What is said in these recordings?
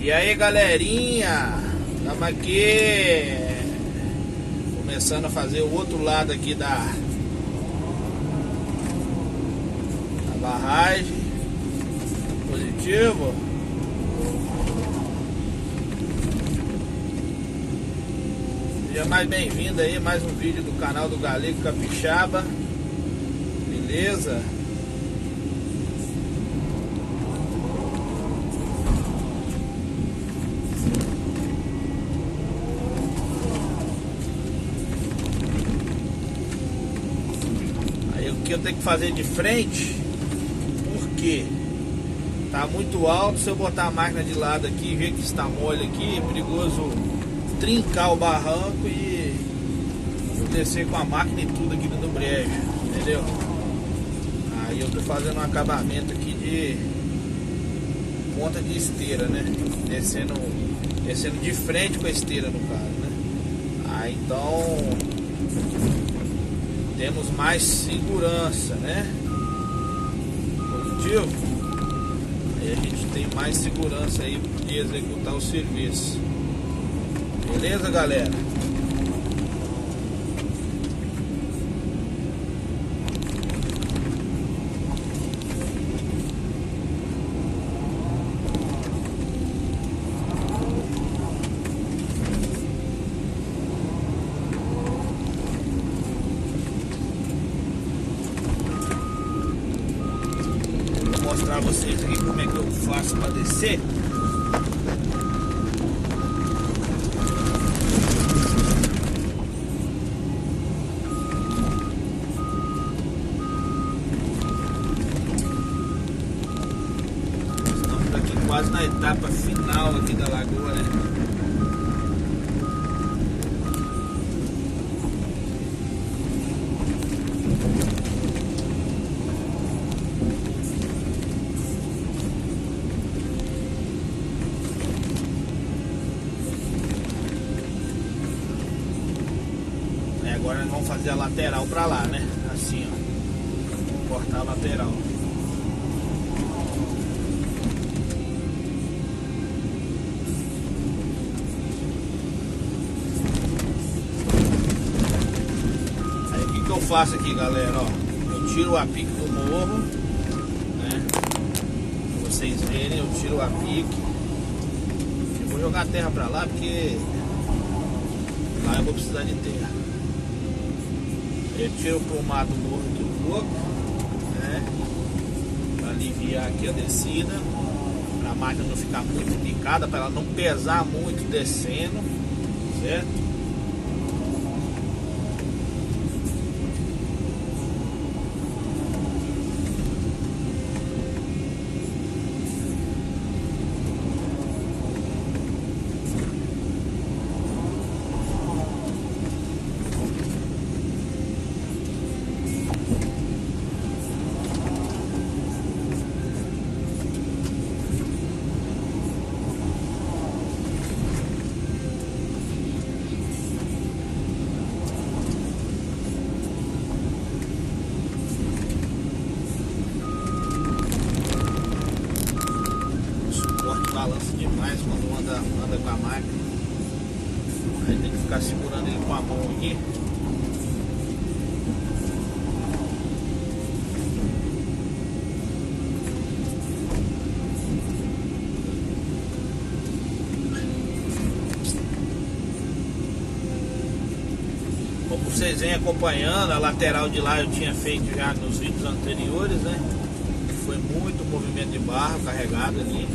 E aí, galerinha, estamos aqui começando a fazer o outro lado aqui da barragem. Positivo. Seja mais bem-vindo aí, mais um vídeo do canal do Galego Capixaba. Beleza? Eu tenho que fazer de frente porque tá muito alto. Se eu botar a máquina de lado aqui, ver que está mole aqui, é perigoso trincar o barranco e descer com a máquina e tudo aqui no brejo, entendeu? Aí eu tô fazendo um acabamento aqui de ponta de esteira, né? Descendo de frente com a esteira, no caso, né? Aí então temos mais segurança, né? Positivo. Aí a gente tem mais segurança aí de executar o serviço. Beleza, galera? Vou mostrar a vocês aqui como é que eu faço para descer. Estamos aqui quase na etapa final aqui da lagoa, né? Agora nós vamos fazer a lateral pra lá, né? Assim, ó. Cortar a lateral. Aí o que eu faço aqui, galera? Ó, eu tiro o apique do morro, né? Pra vocês verem, eu tiro o apique. Eu vou jogar a terra pra lá porque lá eu vou precisar de terra. Eu tiro pro mato morro aqui um pouco, né? Pra aliviar aqui a descida, pra máquina não ficar muito picada, pra ela não pesar muito descendo, certo? Balança demais quando anda com a máquina. Aí tem que ficar segurando ele com a mão aqui. Como vocês vêm acompanhando, a lateral de lá eu tinha feito já nos vídeos anteriores, né? Foi muito movimento de barro carregado ali.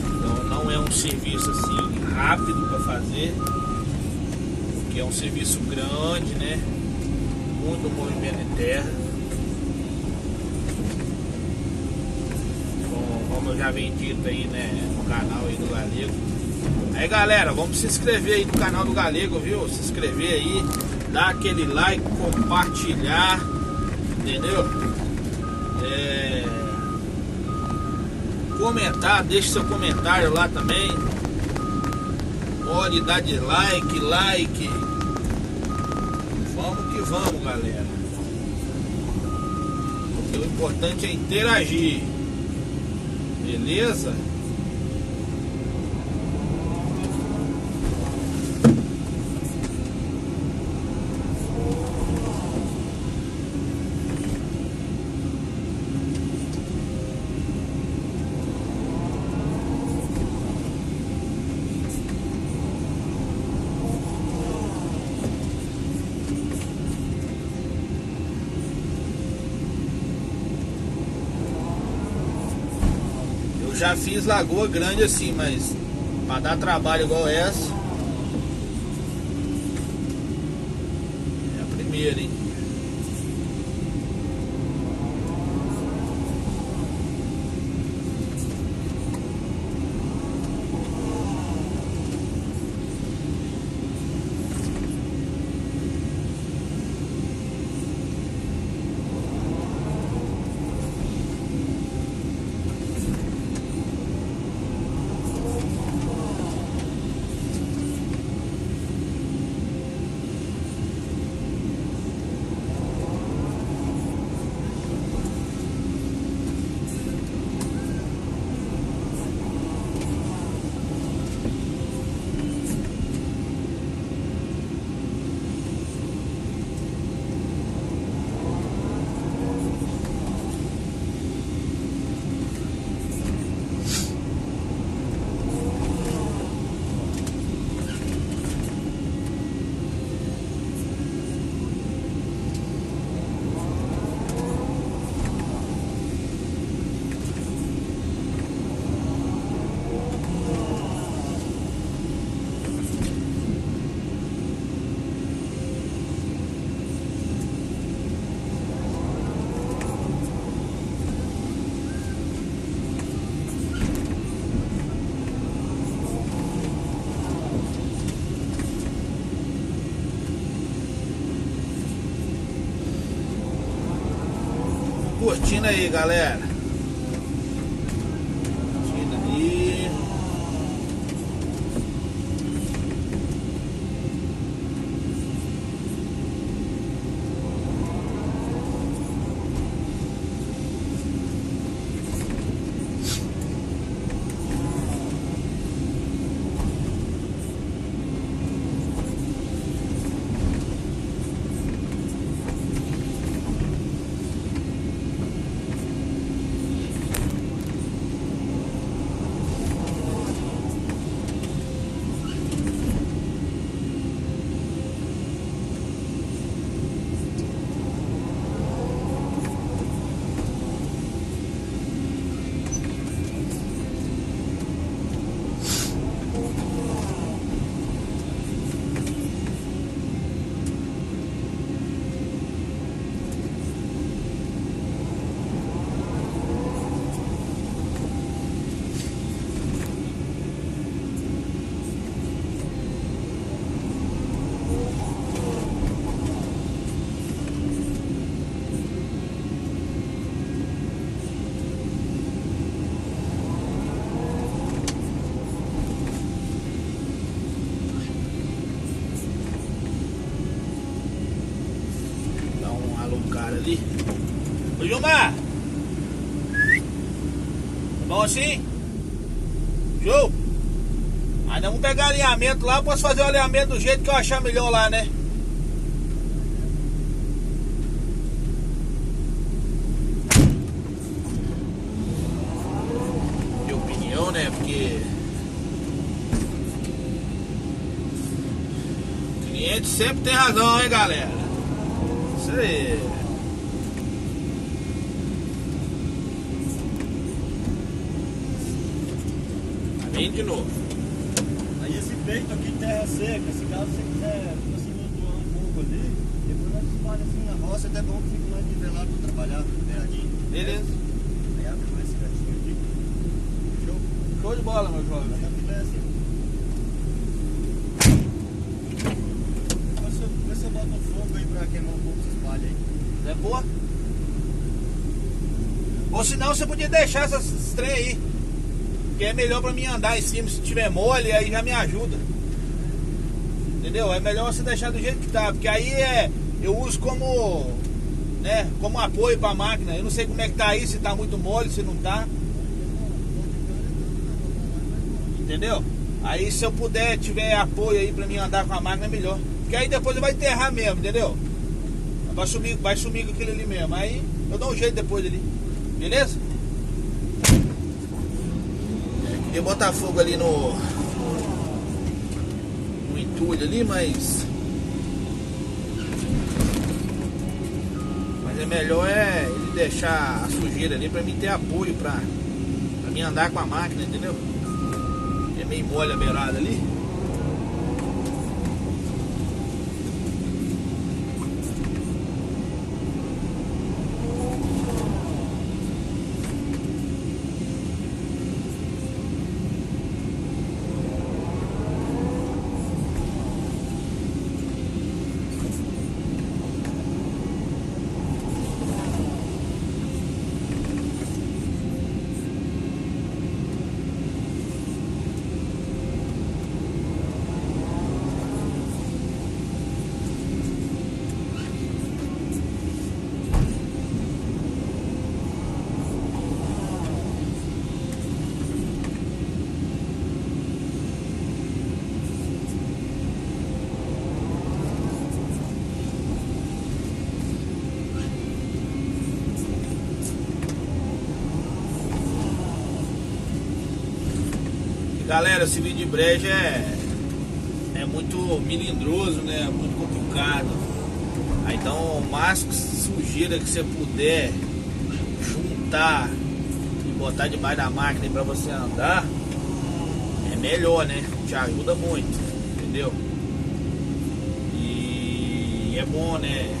Então não é um serviço assim rápido para fazer, porque é um serviço grande, né? Muito movimento de terra. Como eu já venho dito aí, né, no canal aí do Galego. Aí, galera, vamos se inscrever aí no canal do Galego, viu? Se inscrever aí, dar aquele like, compartilhar, entendeu? Comentar, deixe seu comentário lá também. Pode dar de like. Vamos que vamos, galera. Porque o importante é interagir. Beleza? já fiz lagoa grande assim, mas pra dar trabalho igual essa é a primeira, hein? Curtindo aí, galera. Curtindo aí. Ali. Ô Gilmar! Tá bom assim? Show! Aí nós vamos pegar alinhamento lá, posso fazer o alinhamento do jeito que eu achar melhor lá, né? Minha opinião, né? Porque o cliente sempre tem razão, hein, galera? Isso aí. De novo. Aí esse peito aqui terra seca, se caso você quiser assim, montuar um pouco ali, depois nós espalha assim na roça, até bom que fica mais nivelado para trabalhar, pegadinho. Beleza. Aí abre mais esse gatinho aqui. Show? Show de bola, meu jovem. Aí a é assim. Depois você bota um fogo aí pra queimar um pouco essa espalha aí. É boa? Ou senão você podia deixar esses trem aí. Que é melhor pra mim andar em cima, se tiver mole, aí já me ajuda. Entendeu? É melhor você deixar do jeito que tá, porque aí eu uso como, né, como apoio pra máquina. Eu não sei como é que tá aí, se tá muito mole, se não tá. Entendeu? Aí se eu puder, tiver apoio aí pra mim andar com a máquina, é melhor. Porque aí depois vai enterrar mesmo, entendeu? Vai sumir com aquilo ali mesmo. Aí eu dou um jeito depois ali. Beleza? Queria botar fogo ali no entulho ali, mas é melhor ele deixar a sujeira ali pra mim ter apoio pra mim mim andar com a máquina, entendeu? É meio mole a beirada ali. Galera, esse vídeo de breja é muito melindroso, né? Muito complicado. Aí, então, o máximo que sugira que você puder juntar e botar debaixo da máquina para você andar, é melhor, né? Te ajuda muito, entendeu? E é bom, né?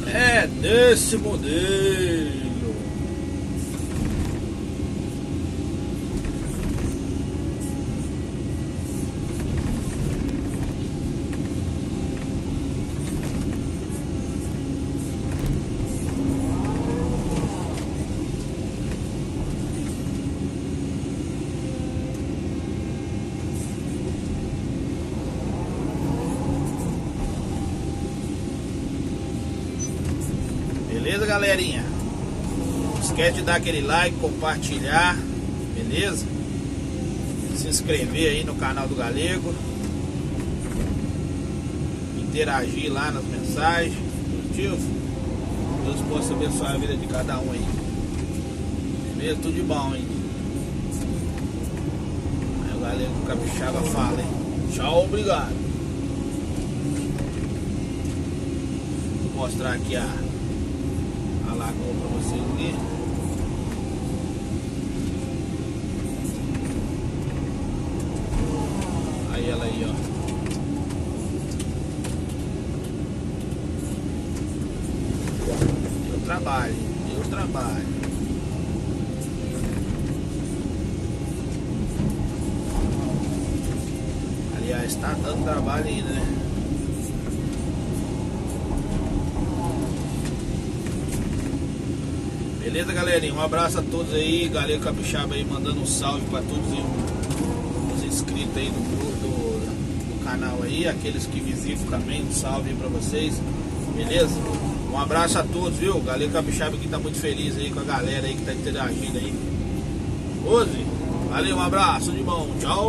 É desse modelo. Beleza, galerinha? Não esquece de dar aquele like, compartilhar, beleza? Se inscrever aí no canal do Galego, interagir lá nas mensagens, positivo. Deus possa abençoar a vida de cada um aí. Beleza? Tudo de bom, hein? Aí o Galego Capixaba fala, hein? Tchau, obrigado. Vou mostrar aqui a lagoa pra vocês verem. Aí ela aí, ó. Deu trabalho, deu trabalho. Aliás, tá dando trabalho ainda, né? Beleza, galerinha? Um abraço a todos aí, Galego Capixaba aí, mandando um salve para todos os inscritos aí do canal aí, aqueles que visitam também, um salve aí para vocês, beleza? Um abraço a todos, viu? Galego Capixaba aqui tá muito feliz aí com a galera aí que tá interagindo aí. Valeu, um abraço, de bom, tchau!